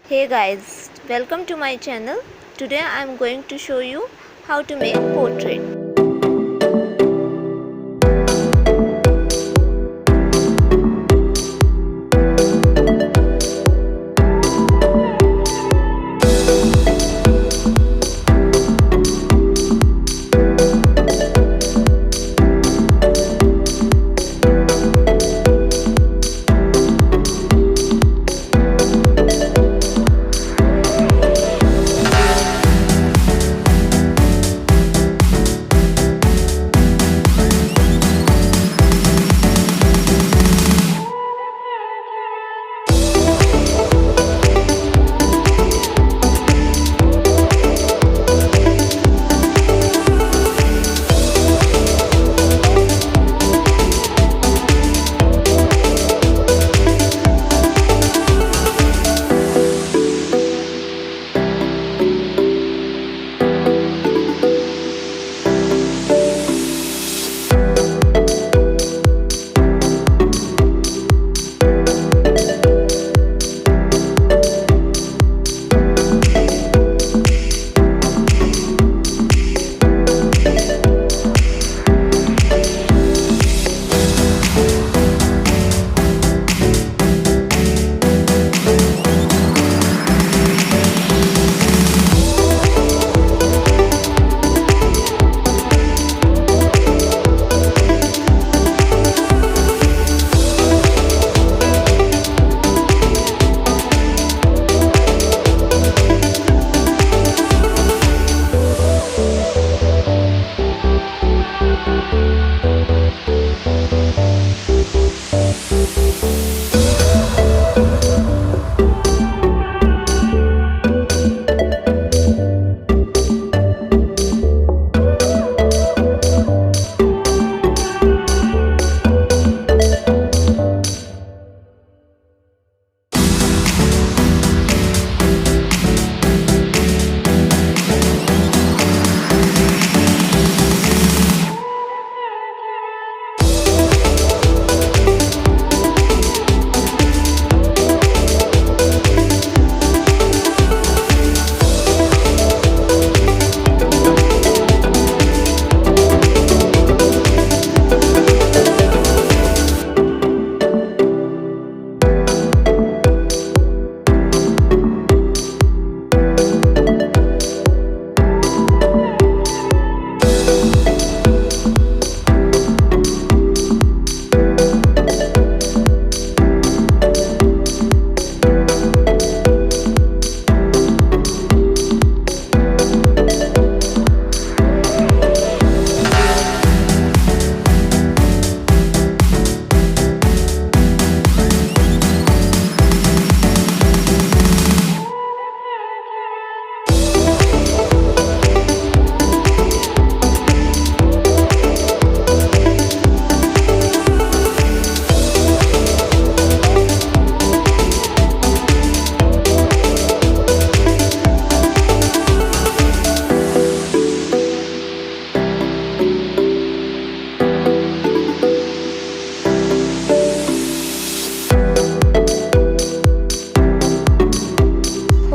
Hey guys, welcome to my channel. Today I am going to show you how to make portrait.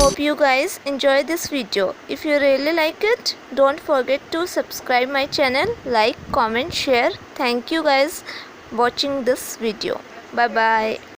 Hope you guys enjoy this video. If you really like it, don't forget to subscribe my channel, like, comment, share. Thank you guys watching this video. Bye bye.